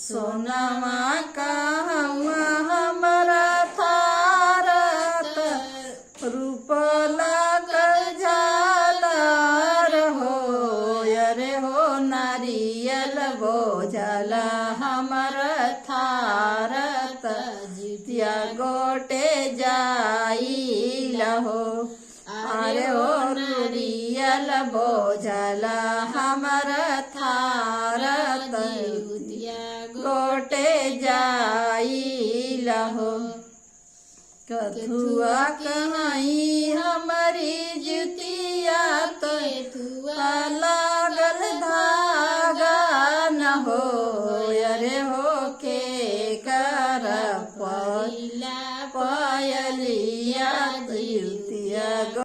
सोनमा कहवा हमरा थारत रूप लागल झालर हो। अरे हो नारियल बोझल हमर थारत जितिया गोटे जाइल हो। अरे हो नारियल बोझल हमर थारत गोटे जाइल हो। कथुआ कहीं हमारी जुतिया तो